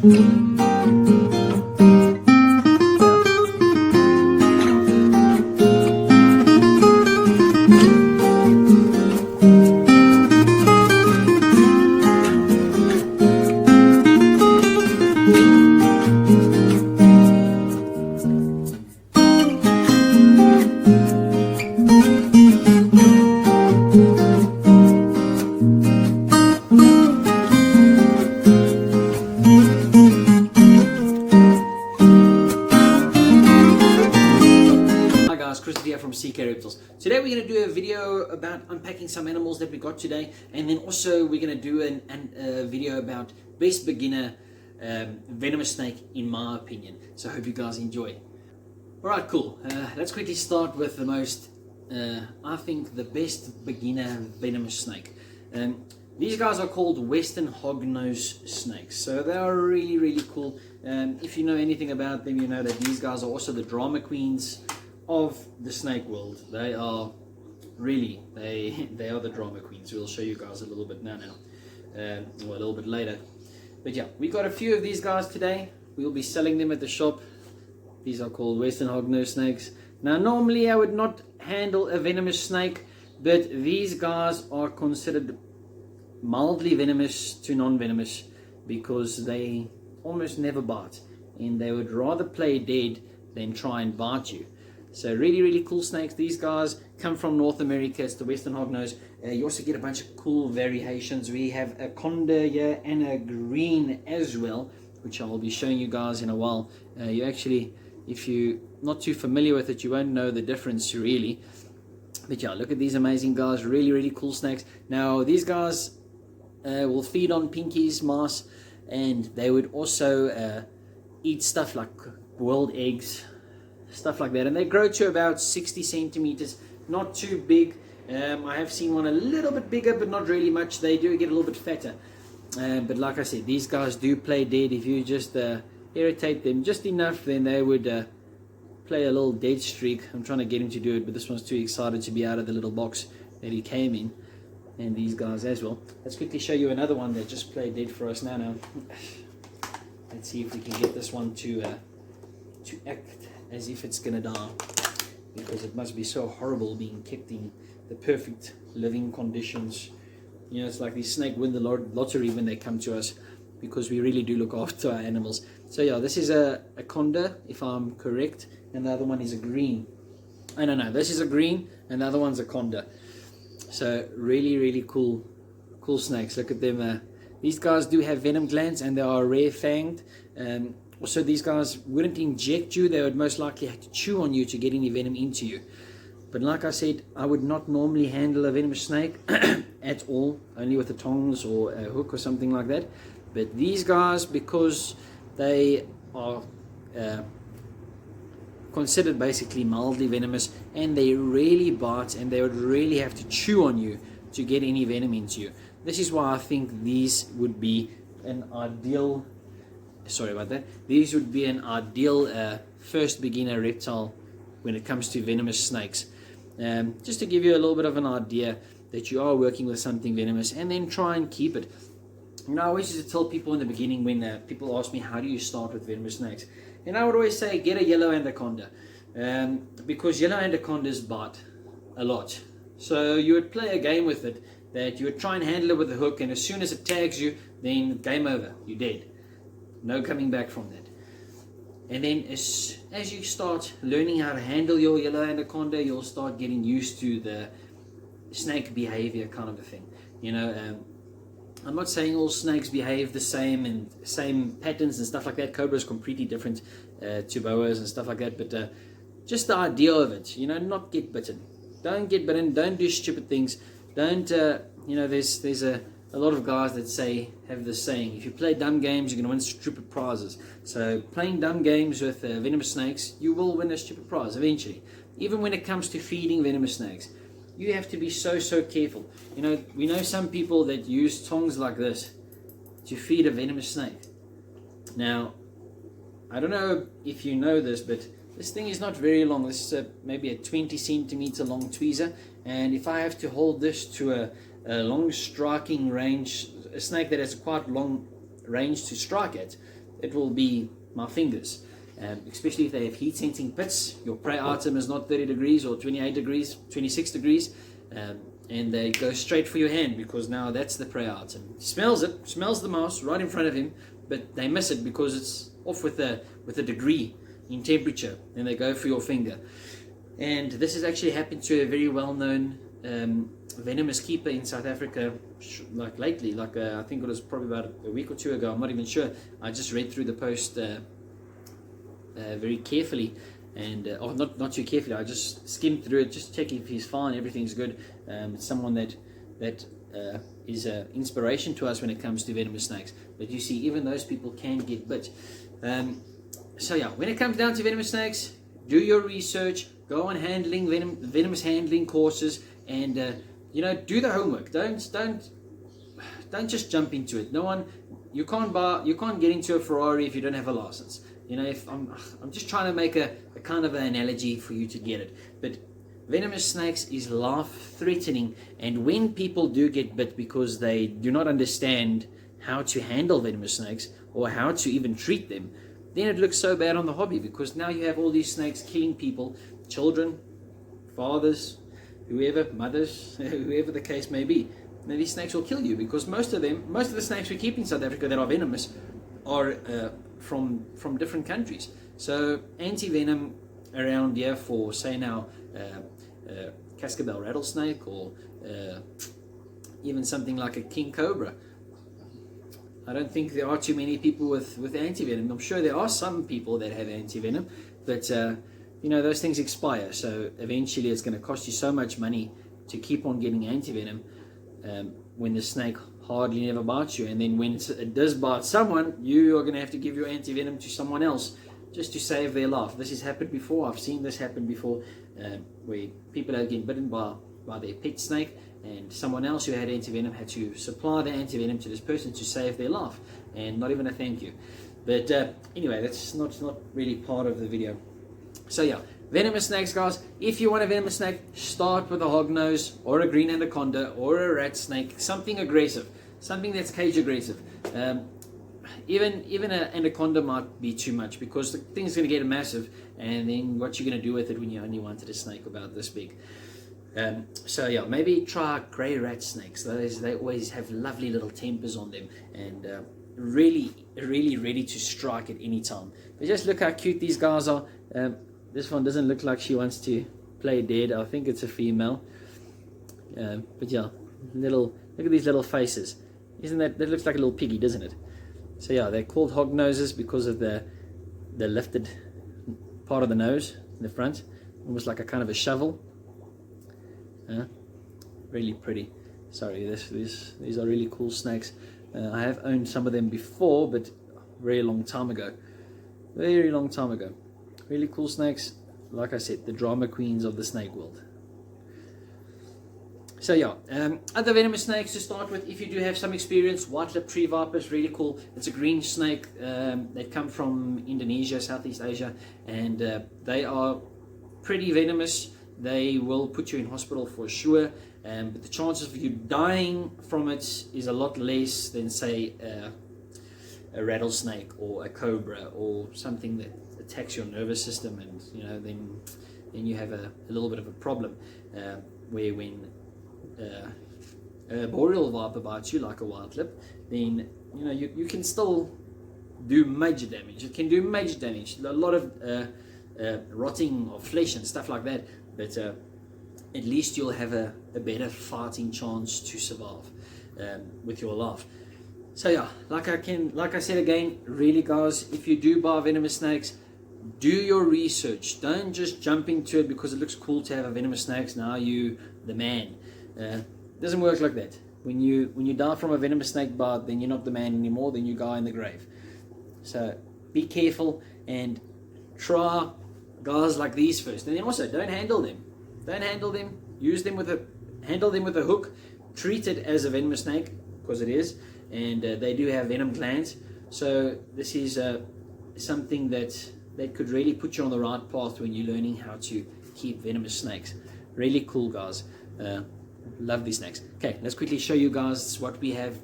From CK Reptiles. Today we're going to do a video about unpacking some animals that we got today, and then also we're going to do a video about best beginner venomous snake in my opinion. So I hope you guys enjoy. Alright, cool. Let's quickly start with the most, I think the best beginner venomous snake. These guys are called Western hognose snakes. So they are really cool. If you know anything about them, you know that these guys are also the drama queens of the snake world. They are really, they are the drama queens. We'll show you guys a little bit now, or a little bit later. But yeah, we got a few of these guys today. We'll be selling them at the shop. These are called Western hognose snakes. Now normally I would not handle a venomous snake, but these guys are considered mildly venomous to non-venomous because they almost never bite, and they would rather play dead than try and bite you. So really cool snakes. These guys come from North America. It's the Western hognose. You also get a bunch of cool variations. We have a conda here and a green as well, which I will be showing you guys in a while. You actually, if you're not too familiar with it, you won't know the difference really. But yeah, look at these amazing guys. Really cool snakes. Now these guys will feed on pinkies, mice, and they would also eat stuff like boiled eggs, stuff like that, and they grow to about 60 centimeters, not too big. I have seen one a little bit bigger, but not really much. They do get a little bit fatter, but like I said, these guys do play dead. If you just irritate them just enough, then they would play a little dead streak. I'm trying to get him to do it, but this one's too excited to be out of the little box that he came in, and these guys as well. Let's quickly show you another one that just played dead for us now. Let's see if we can get this one to act as if it's gonna die, because it must be so horrible being kept in the perfect living conditions. You know, it's like these snake win the lottery when they come to us, because we really do look after our animals. So yeah, this is a conda, if I'm correct, and the other one is a green. I don't know, this is a green and the other one's a conda. So really cool snakes. Look at them. These guys do have venom glands, and they are rare fanged. Also, these guys wouldn't inject you. They would most likely have to chew on you to get any venom into you. But like I said, I would not normally handle a venomous snake at all, only with the tongs or a hook or something like that. But these guys, because they are considered basically mildly venomous, and they really bite, and they would really have to chew on you to get any venom into you. This is why I think these would be an ideal, sorry about that, these would be an ideal first beginner reptile when it comes to venomous snakes. Just to give you a little bit of an idea that you are working with something venomous, and then try and keep it. You know, I always used to tell people in the beginning when people ask me, how do you start with venomous snakes? And I would always say, get a yellow anaconda, because yellow anacondas bite a lot. So you would play a game with it, that you would try and handle it with a hook, and as soon as it tags you, then game over, you're dead. No coming back from that. And then as you start learning how to handle your yellow anaconda, you'll start getting used to the snake behavior kind of a thing. You know, I'm not saying all snakes behave the same and same patterns and stuff like that. Cobra is completely different to boas and stuff like that, but just the idea of it, you know, not get bitten. Don't get bitten, don't do stupid things. Don't, you know, there's a lot of guys that have this saying, if you play dumb games, you're going to win stupid prizes. So playing dumb games with venomous snakes, you will win a stupid prize eventually. Even when it comes to feeding venomous snakes, you have to be so careful. You know, we know some people that use tongs like this to feed a venomous snake. Now, I don't know if you know this, but this thing is not very long. This is maybe a 20 centimeter long tweezer, and if I have to hold this to a long striking range, a snake that has a quite long range to strike at, it will be my fingers. Especially if they have heat sensing pits, your prey item is not 30 degrees or 28 degrees, 26 degrees, and they go straight for your hand because now that's the prey item. He smells it, smells the mouse right in front of him, but they miss it because it's off with a degree in temperature, and they go for your finger. And this has actually happened to a very well-known venomous keeper in South Africa, like lately, I think it was probably about a week or two ago, I'm not even sure. I just read through the post very carefully, and not too carefully, I just skimmed through it, just checking if he's fine, everything's good. It's someone that is an inspiration to us when it comes to venomous snakes. But you see, even those people can get bit. So yeah, when it comes down to venomous snakes, do your research, go on handling venomous handling courses, and do the homework. Don't just jump into it. You can't get into a Ferrari if you don't have a license. If I'm just trying to make a kind of an analogy for you to get it. But venomous snakes is life-threatening, and when people do get bit because they do not understand how to handle venomous snakes or how to even treat them, then it looks so bad on the hobby, because now you have all these snakes killing people, children, fathers, whoever, mothers, whoever the case may be. Now these snakes will kill you, because most of the snakes we keep in South Africa that are venomous are from different countries. So anti-venom around here for, say now, cascabel rattlesnake, or even something like a king cobra, I don't think there are too many people with anti-venom. I'm sure there are some people that have anti-venom, but those things expire, so eventually it's going to cost you so much money to keep on getting anti-venom when the snake hardly never bites you, and then when it does bite someone, you are going to have to give your anti-venom to someone else just to save their life. This has happened before. I've seen this happen before, where people are getting bitten by their pet snake, and someone else who had anti-venom had to supply the anti-venom to this person to save their life, and not even a thank you. But anyway, that's not really part of the video. So yeah, venomous snakes, guys. If you want a venomous snake, start with a hognose or a green anaconda or a rat snake, something aggressive, something that's cage aggressive. Even an anaconda might be too much, because the thing's going to get massive, and then what you're going to do with it when you only wanted a snake about this big. So yeah, maybe try grey rat snakes. They always have lovely little tempers on them, and really ready to strike at any time. But just look how cute these guys are. This one doesn't look like she wants to play dead. I think it's a female. But yeah, look at these little faces. That looks like a little piggy, doesn't it? So yeah, they're called hog noses because of the lifted part of the nose in the front, almost like a kind of a shovel. Really pretty. Sorry, these are really cool snakes. I have owned some of them before, but very long time ago. Very long time ago. Really cool snakes. Like I said, the drama queens of the snake world. So yeah, other venomous snakes to start with, if you do have some experience, white-lipped tree viper is really cool. It's a green snake. They come from Indonesia, Southeast Asia, and they are pretty venomous. They will put you in hospital for sure, but the chances of you dying from it is a lot less than, say, a rattlesnake or a cobra or something that attacks your nervous system, and then you have a little bit of a problem, where when a boreal viper bites you, like a white-lip, then you can still do major damage. It can do major damage, a lot of rotting of flesh and stuff like that, but at least you'll have a better fighting chance to survive with your life. So yeah, like I said again, really guys, if you do buy venomous snakes, do your research. Don't just jump into it because it looks cool to have a venomous snake. Now you the man. It doesn't work like that. When you die from a venomous snake bite, then you're not the man anymore, then you guy in the grave. So be careful and try guys like these first, and then also don't handle them. Handle them with a hook. Treat it as a venomous snake, because it is, and they do have venom glands. So this is something that could really put you on the right path when you're learning how to keep venomous snakes. Really cool, guys. Love these snakes. Okay, let's quickly show you guys what we have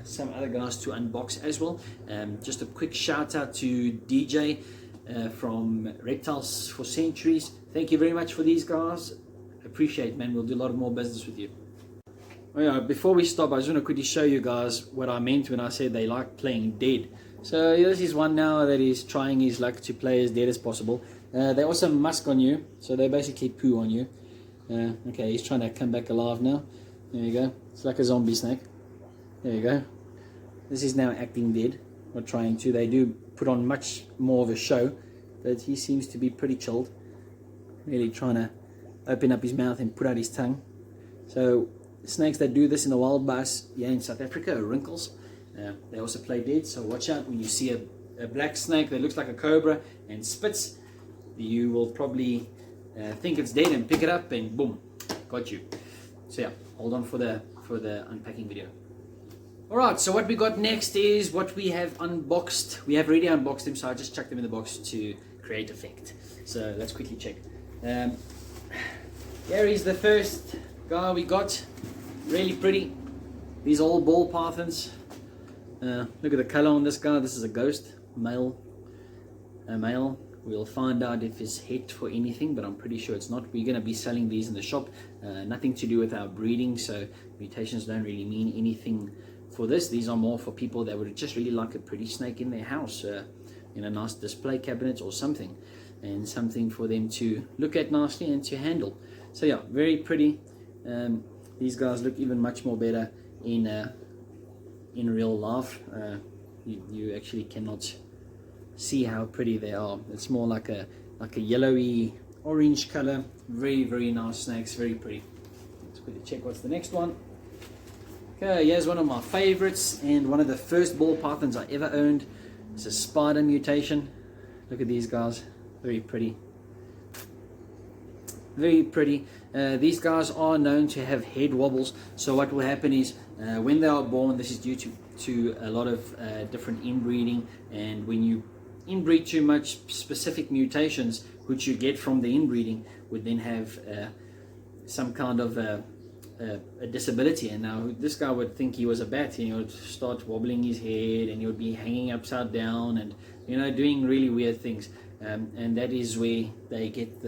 some other guys to unbox as well. Just a quick shout out to DJ from Reptiles for Centuries. Thank you very much for these guys. Appreciate, man. We'll do a lot more business with you. Oh yeah, before we stop, I just want to quickly show you guys what I meant when I said they like playing dead. So this is one now that is trying his luck to play as dead as possible. They also musk on you, so they basically poo on you. Okay, he's trying to come back alive now. There you go. It's like a zombie snake. There you go. This is now acting dead, or trying to. They do put on much more of a show, but he seems to be pretty chilled. Really trying to open up his mouth and put out his tongue. So snakes that do this in the wild by us here in South Africa are wrinkles. They also play dead, so watch out when you see a black snake that looks like a cobra and spits. You will probably think it's dead and pick it up and boom, got you. So yeah, hold on for the unpacking video. Alright, so what we got next is what we have unboxed. We have already unboxed them, so I just chucked them in the box to create effect. So let's quickly check. Here is the first guy we got. Really pretty. These are all ball pythons. Look at the color on this guy. This is a ghost male. A male. We'll find out if it's hit for anything, but I'm pretty sure it's not. We're going to be selling these in the shop. Nothing to do with our breeding, so mutations don't really mean anything for this. These are more for people that would just really like a pretty snake in their house, in a nice display cabinet or something, and something for them to look at nicely and to handle. So yeah, very pretty. These guys look even much more better in real life. You actually cannot see how pretty they are. It's more like a yellowy orange color. Very, very nice snakes, very pretty. Let's quickly check what's the next one. Okay, here's one of my favorites and one of the first ball pythons I ever owned. It's a spider mutation. Look at these guys, very pretty. Very pretty. These guys are known to have head wobbles, so what will happen is when they are born, this is due to a lot of different inbreeding, and when you inbreed too much, specific mutations which you get from the inbreeding would then have some kind of a disability. And now this guy would think he was a bat, and he would start wobbling his head, and he would be hanging upside down and doing really weird things, and that is where they get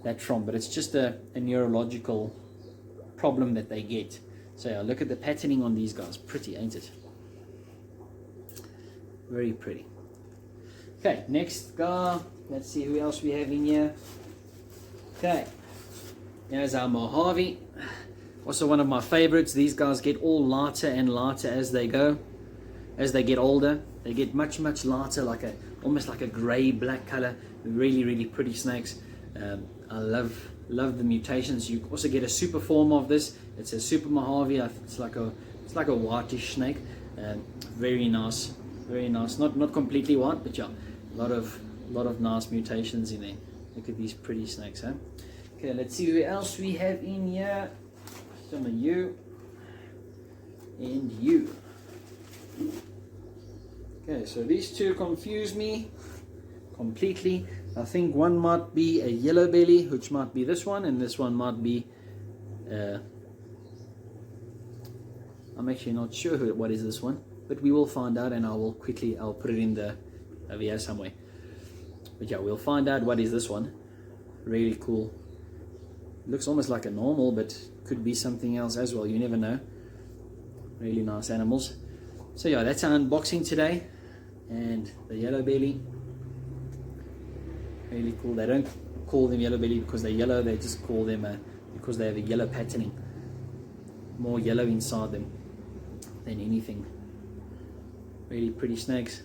that from. But it's just a neurological problem that they get. So yeah, look at the patterning on these guys. Pretty, ain't it? Very pretty. Okay, next guy. Let's see who else we have in here. Okay, here's our Mojave. Also one of my favorites. These guys get all lighter and lighter as they go. As they get older, they get much lighter, almost like a grey black color. Really, really pretty snakes. I love the mutations. You also get a super form of this. It's a super Mojave. It's like a whitish snake. Very nice, very nice. Not completely white, but yeah, a lot of nice mutations in there. Look at these pretty snakes, huh? Okay, let's see who else we have in here. Some of you and you. Okay, so these two confuse me completely. I think one might be a yellow belly, which might be this one, and this one might be I'm actually not sure what is this one, but we will find out, and I'll put it in the over here somewhere. But yeah, we'll find out what is this one. Really cool. Looks almost like a normal, but could be something else as well. You never know. Really nice animals. So yeah, that's our unboxing today. And the yellow belly. Really cool. They don't call them yellow belly because they're yellow. They just call them because they have a yellow patterning. More yellow inside them than anything. Really pretty snakes.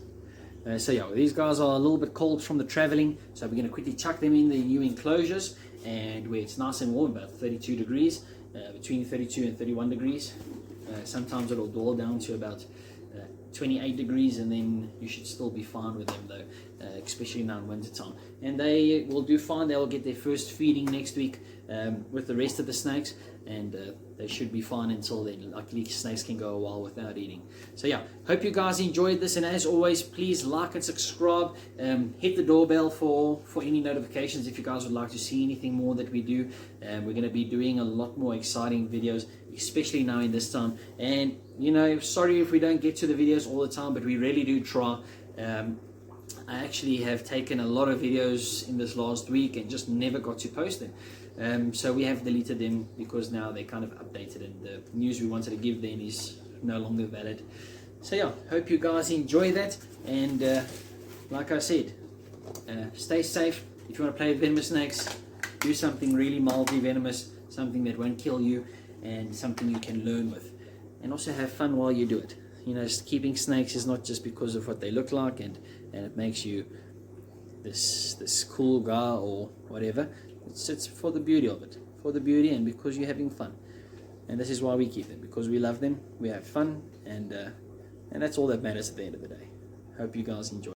So yeah, these guys are a little bit cold from the traveling, so we're going to quickly chuck them in the new enclosures, and where it's nice and warm, about 32 degrees, between 32 and 31 degrees. Sometimes it'll dull down to about 28 degrees, and then you should still be fine with them though, especially now in winter time. And they will do fine. They will get their first feeding next week with the rest of the snakes, and they should be fine until then. Luckily, snakes can go a while without eating. So yeah, hope you guys enjoyed this, and as always, please like and subscribe. Hit the doorbell for any notifications if you guys would like to see anything more that we do. We're going to be doing a lot more exciting videos. especially now in this time. And you know, sorry if we don't get to the videos all the time, but we really do try. I actually have taken a lot of videos in this last week and just never got to post them. So we have deleted them because now they're kind of updated and the news we wanted to give then is no longer valid. So yeah, hope you guys enjoy that, and like I said, stay safe. If you want to play with venomous snakes, do something really mildly venomous, something that won't kill you, and something you can learn with, and also have fun while you do it. You know, keeping snakes is not just because of what they look like and it makes you this cool guy or whatever. It's for the beauty of it, for the beauty, and because you're having fun. And this is why we keep them, because we love them, we have fun, and that's all that matters at the end of the day. Hope you guys enjoy.